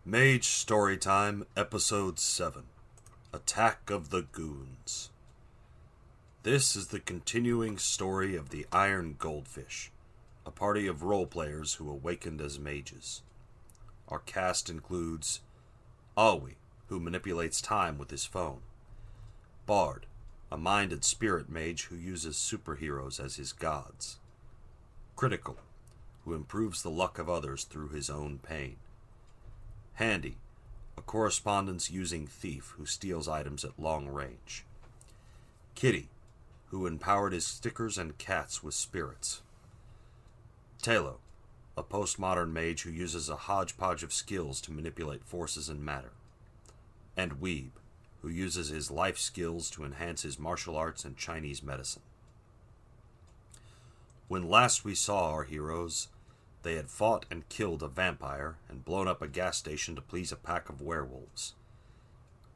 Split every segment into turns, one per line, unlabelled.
Mage Storytime, Episode 7 Attack of the Goons. This is the continuing story of the Iron Goldfish, a party of role-players who awakened as mages. Our cast includes Awi, who manipulates time with his phone; Bard, a mind and spirit mage who uses superheroes as his gods; Critical, who improves the luck of others through his own pain; Handy, a correspondence-using thief who steals items at long range; Kitty, who empowered his stickers and cats with spirits; Talo, a postmodern mage who uses a hodgepodge of skills to manipulate forces and matter; and Weeb, who uses his life skills to enhance his martial arts and Chinese medicine. When last we saw our heroes, they had fought and killed a vampire and blown up a gas station to please a pack of werewolves.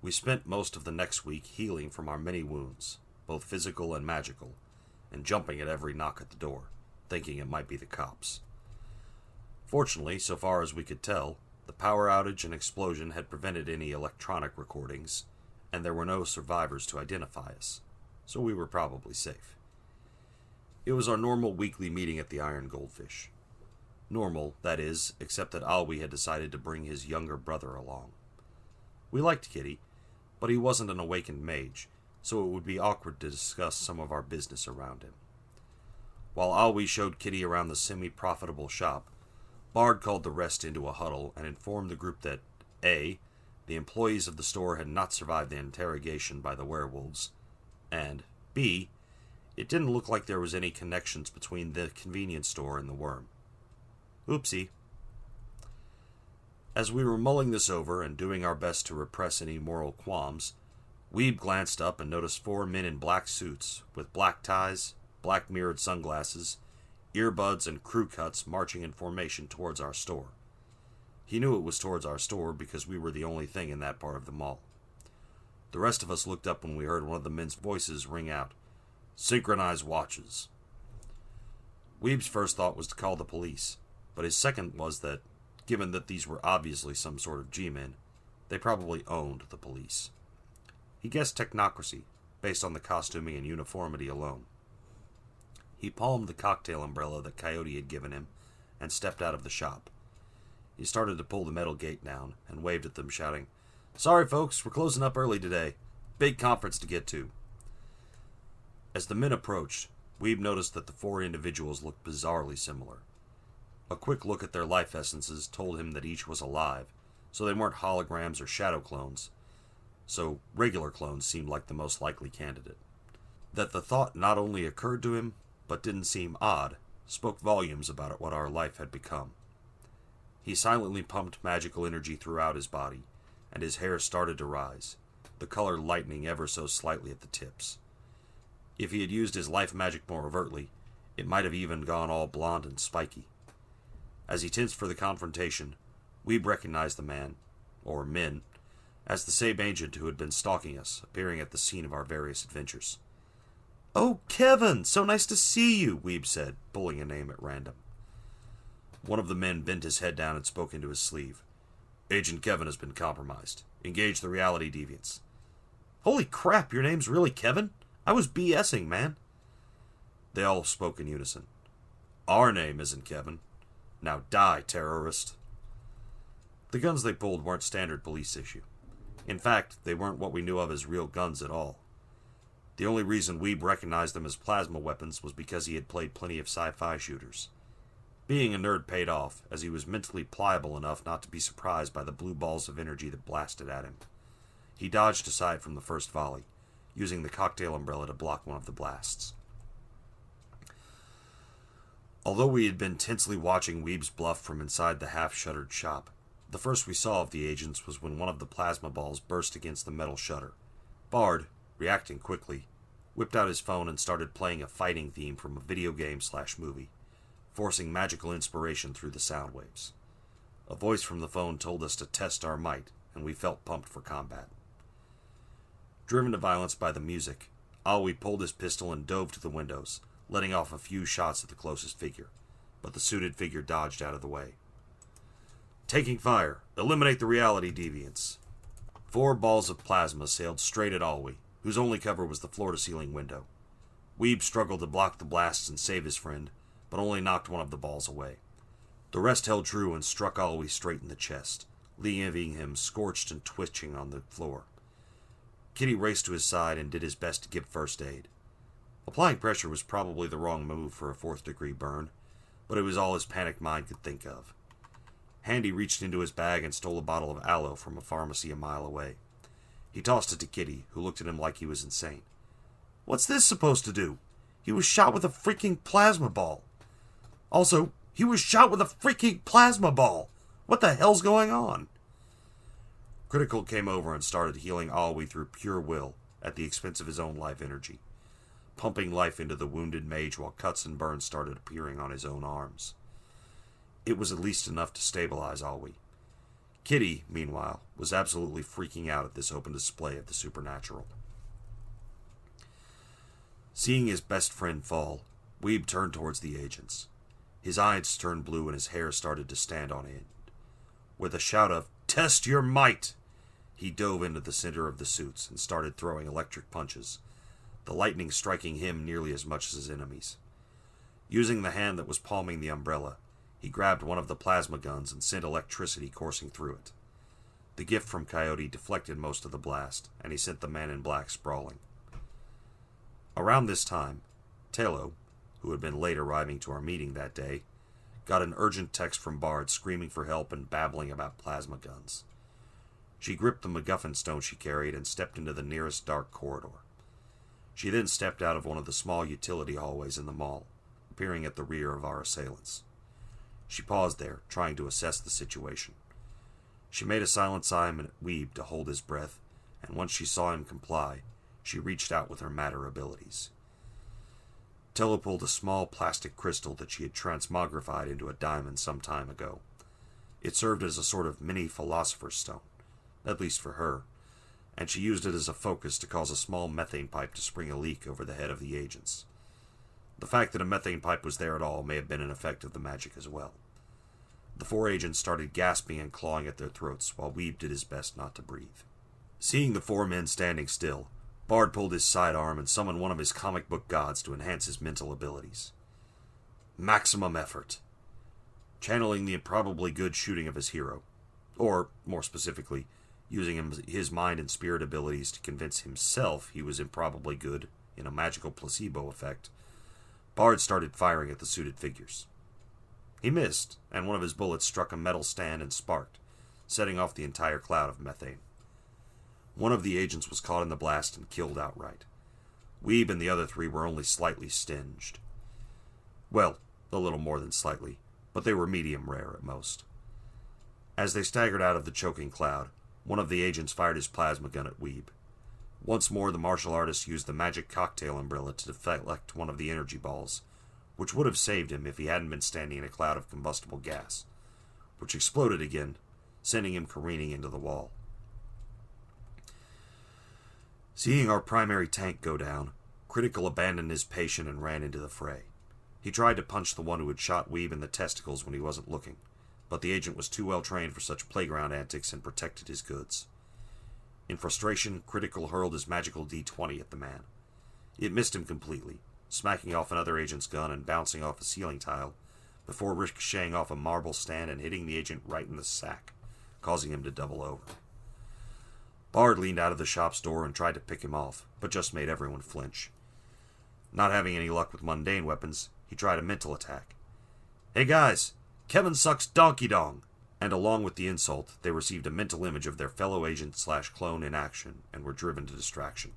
We spent most of the next week healing from our many wounds, both physical and magical, and jumping at every knock at the door, thinking it might be the cops. Fortunately, so far as we could tell, the power outage and explosion had prevented any electronic recordings, and there were no survivors to identify us, so we were probably safe. It was our normal weekly meeting at the Iron Goldfish. Normal, that is, except that Alwi had decided to bring his younger brother along. We liked Kitty, but he wasn't an awakened mage, so it would be awkward to discuss some of our business around him. While Alwi showed Kitty around the semi-profitable shop, Bard called the rest into a huddle and informed the group that A, the employees of the store had not survived the interrogation by the werewolves, and B, it didn't look like there was any connections between the convenience store and the worm. Oopsie. As we were mulling this over and doing our best to repress any moral qualms, Weeb glanced up and noticed 4 men in black suits, with black ties, black mirrored sunglasses, earbuds, and crew cuts marching in formation towards our store. He knew it was towards our store because we were the only thing in that part of the mall. The rest of us looked up when we heard one of the men's voices ring out, "Synchronize watches." Weeb's first thought was to call the police, but his second was that, given that these were obviously some sort of G-men, they probably owned the police. He guessed Technocracy, based on the costuming and uniformity alone. He palmed the cocktail umbrella that Coyote had given him and stepped out of the shop. He started to pull the metal gate down and waved at them, shouting, "Sorry folks, we're closing up early today. Big conference to get to." As the men approached, Weeb noticed that the 4 individuals looked bizarrely similar. A quick look at their life essences told him that each was alive, so they weren't holograms or shadow clones, so regular clones seemed like the most likely candidate. That the thought not only occurred to him, but didn't seem odd, spoke volumes about what our life had become. He silently pumped magical energy throughout his body, and his hair started to rise, the color lightening ever so slightly at the tips. If he had used his life magic more overtly, it might have even gone all blonde and spiky. As he tensed for the confrontation, Weeb recognized the man, or men, as the same agent who had been stalking us, appearing at the scene of our various adventures. "Oh, Kevin, so nice to see you," Weeb said, pulling a name at random. One of the men bent his head down and spoke into his sleeve. "Agent Kevin has been compromised. Engage the reality deviants." "Holy crap, your name's really Kevin? I was BSing, man." They all spoke in unison. "Our name isn't Kevin. Now die, terrorist." The guns they pulled weren't standard police issue. In fact, they weren't what we knew of as real guns at all. The only reason Weeb recognized them as plasma weapons was because he had played plenty of sci-fi shooters. Being a nerd paid off, as he was mentally pliable enough not to be surprised by the blue balls of energy that blasted at him. He dodged aside from the first volley, using the cocktail umbrella to block one of the blasts. Although we had been tensely watching Weeb's bluff from inside the half-shuttered shop, the first we saw of the agents was when one of the plasma balls burst against the metal shutter. Bard, reacting quickly, whipped out his phone and started playing a fighting theme from a video game/movie, forcing magical inspiration through the sound waves. A voice from the phone told us to test our might, and we felt pumped for combat. Driven to violence by the music, Alwi pulled his pistol and dove to the windows, letting off a few shots at the closest figure, but the suited figure dodged out of the way. Taking fire. Eliminate the reality deviants. 4 balls of plasma sailed straight at Alwi, whose only cover was the floor-to-ceiling window. Weeb struggled to block the blasts and save his friend, but only knocked one of the balls away. The rest held true and struck Alwi straight in the chest, leaving him scorched and twitching on the floor. Kitty raced to his side and did his best to give first aid. Applying pressure was probably the wrong move for a 4th-degree burn, but it was all his panicked mind could think of. Handy reached into his bag and stole a bottle of aloe from a pharmacy a mile away. He tossed it to Kitty, who looked at him like he was insane. "What's this supposed to do? He was shot with a freaking plasma ball. Also, he was shot with a freaking plasma ball! What the hell's going on?" Critical came over and started healing Alwi through pure will, at the expense of his own life energy, pumping life into the wounded mage while cuts and burns started appearing on his own arms. It was at least enough to stabilize Alwi. Kitty, meanwhile, was absolutely freaking out at this open display of the supernatural. Seeing his best friend fall, Weeb turned towards the agents. His eyes turned blue and his hair started to stand on end. With a shout of, "Test your might!" he dove into the center of the suits and started throwing electric punches, the lightning striking him nearly as much as his enemies. Using the hand that was palming the umbrella, he grabbed one of the plasma guns and sent electricity coursing through it. The gift from Coyote deflected most of the blast, and he sent the man in black sprawling. Around this time, Talo, who had been late arriving to our meeting that day, got an urgent text from Bard screaming for help and babbling about plasma guns. She gripped the MacGuffin stone she carried and stepped into the nearest dark corridor. She then stepped out of one of the small utility hallways in the mall, appearing at the rear of our assailants. She paused there, trying to assess the situation. She made a silent sign at Weeb to hold his breath, and once she saw him comply, she reached out with her matter abilities. Tella pulled a small plastic crystal that she had transmogrified into a diamond some time ago. It served as a sort of mini philosopher's stone, at least for her, and she used it as a focus to cause a small methane pipe to spring a leak over the head of the agents. The fact that a methane pipe was there at all may have been an effect of the magic as well. The 4 agents started gasping and clawing at their throats, while Weeb did his best not to breathe. Seeing the 4 men standing still, Bard pulled his sidearm and summoned one of his comic book gods to enhance his mental abilities. Maximum effort. Channeling the improbably good shooting of his hero, or, more specifically, using his mind and spirit abilities to convince himself he was improbably good in a magical placebo effect, Bard started firing at the suited figures. He missed, and one of his bullets struck a metal stand and sparked, setting off the entire cloud of methane. One of the agents was caught in the blast and killed outright. Weeb and the other 3 were only slightly singed. Well, a little more than slightly, but they were medium rare at most. As they staggered out of the choking cloud, one of the agents fired his plasma gun at Weeb. Once more, the martial artist used the magic cocktail umbrella to deflect one of the energy balls, which would have saved him if he hadn't been standing in a cloud of combustible gas, which exploded again, sending him careening into the wall. Seeing our primary tank go down, Critical abandoned his patient and ran into the fray. He tried to punch the one who had shot Weeb in the testicles when he wasn't looking, but the agent was too well trained for such playground antics and protected his goods. In frustration, Critical hurled his magical D20 at the man. It missed him completely, smacking off another agent's gun and bouncing off a ceiling tile, before ricocheting off a marble stand and hitting the agent right in the sack, causing him to double over. Bard leaned out of the shop's door and tried to pick him off, but just made everyone flinch. Not having any luck with mundane weapons, he tried a mental attack. "Hey guys, Kevin sucks donkey dong!" And along with the insult, they received a mental image of their fellow agent/clone in action and were driven to distraction.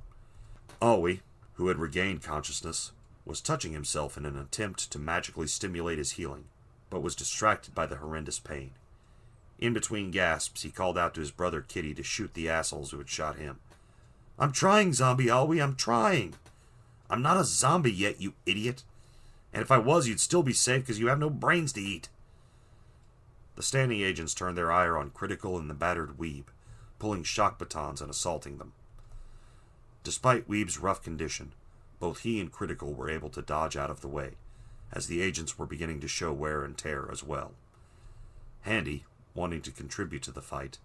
Alwi, who had regained consciousness, was touching himself in an attempt to magically stimulate his healing, but was distracted by the horrendous pain. In between gasps, he called out to his brother Kitty to shoot the assholes who had shot him. "I'm trying, Zombie Alwi, I'm trying! I'm not a zombie yet, you idiot! And if I was, you'd still be safe because you have no brains to eat!" The standing agents turned their ire on Critical and the battered Weeb, pulling shock batons and assaulting them. Despite Weeb's rough condition, both he and Critical were able to dodge out of the way, as the agents were beginning to show wear and tear as well. Handy, wanting to contribute to the fight,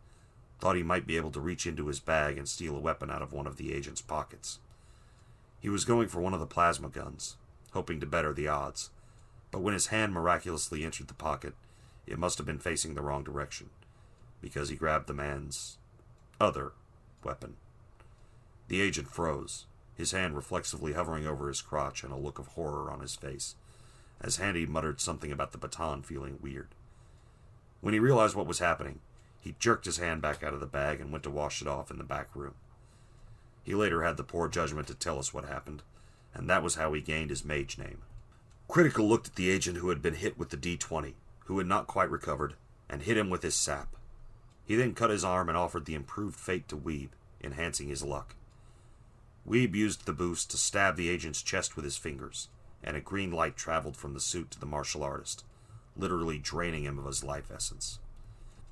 thought he might be able to reach into his bag and steal a weapon out of one of the agent's pockets. He was going for one of the plasma guns, hoping to better the odds, but when his hand miraculously entered the pocket, it must have been facing the wrong direction, because he grabbed the man's other weapon. The agent froze, his hand reflexively hovering over his crotch and a look of horror on his face, as Handy muttered something about the baton feeling weird. When he realized what was happening, he jerked his hand back out of the bag and went to wash it off in the back room. He later had the poor judgment to tell us what happened, and that was how he gained his mage name. Critical looked at the agent who had been hit with the D20, who had not quite recovered, and hit him with his sap. He then cut his arm and offered the improved fate to Weeb, enhancing his luck. Weeb used the boost to stab the agent's chest with his fingers, and a green light traveled from the suit to the martial artist, literally draining him of his life essence.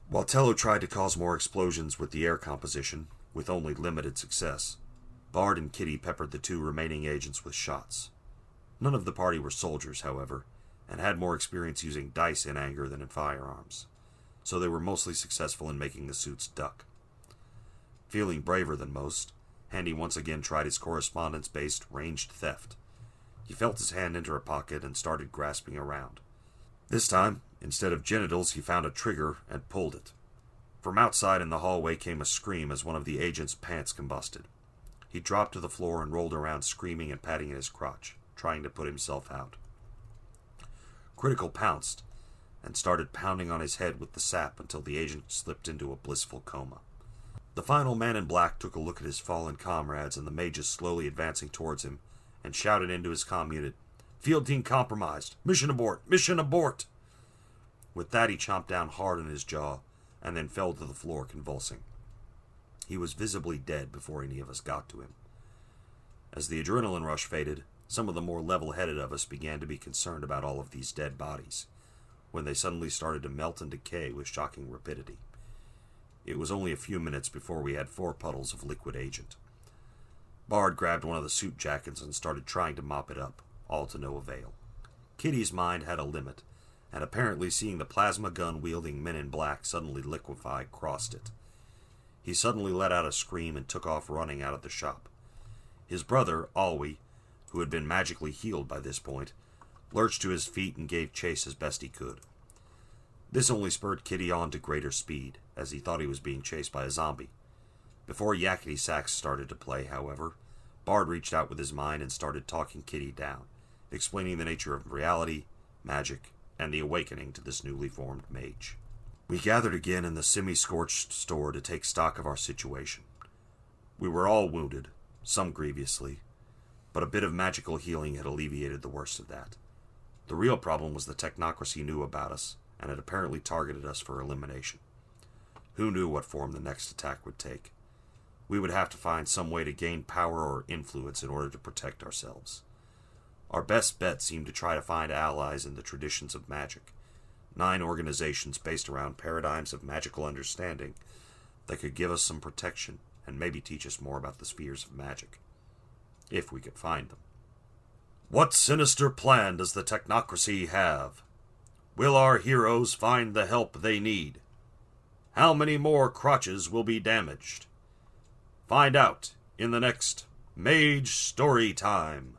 While Tello tried to cause more explosions with the air composition, with only limited success, Bard and Kitty peppered the two remaining agents with shots. None of the party were soldiers, however, and had more experience using dice in anger than in firearms, so they were mostly successful in making the suits duck. Feeling braver than most, Handy once again tried his correspondence-based ranged theft. He felt his hand enter a pocket and started grasping around. This time, instead of genitals, he found a trigger and pulled it. From outside in the hallway came a scream as one of the agent's pants combusted. He dropped to the floor and rolled around screaming and patting at his crotch, trying to put himself out. Critical pounced and started pounding on his head with the sap until the agent slipped into a blissful coma. The final man in black took a look at his fallen comrades and the mages slowly advancing towards him and shouted into his comm unit, "Field team compromised! Mission abort! Mission abort!" With that, he chomped down hard on his jaw and then fell to the floor convulsing. He was visibly dead before any of us got to him. As the adrenaline rush faded, some of the more level-headed of us began to be concerned about all of these dead bodies, when they suddenly started to melt and decay with shocking rapidity. It was only a few minutes before we had 4 puddles of liquid agent. Bard grabbed one of the suit jackets and started trying to mop it up, all to no avail. Kitty's mind had a limit, and apparently seeing the plasma gun-wielding men in black suddenly liquefy crossed it. He suddenly let out a scream and took off running out of the shop. His brother, Alwi, who had been magically healed by this point, lurched to his feet and gave chase as best he could. This only spurred Kitty on to greater speed, as he thought he was being chased by a zombie. Before yakety sax started to play, however, Bard reached out with his mind and started talking Kitty down, explaining the nature of reality, magic, and the awakening to this newly formed mage. We gathered again in the semi-scorched store to take stock of our situation. We were all wounded, some grievously, but a bit of magical healing had alleviated the worst of that. The real problem was the Technocracy knew about us, and had apparently targeted us for elimination. Who knew what form the next attack would take? We would have to find some way to gain power or influence in order to protect ourselves. Our best bet seemed to try to find allies in the traditions of magic, 9 organizations based around paradigms of magical understanding that could give us some protection and maybe teach us more about the spheres of magic, if we could find them. What sinister plan does the Technocracy have? Will our heroes find the help they need? How many more crotches will be damaged? Find out in the next Mage Storytime.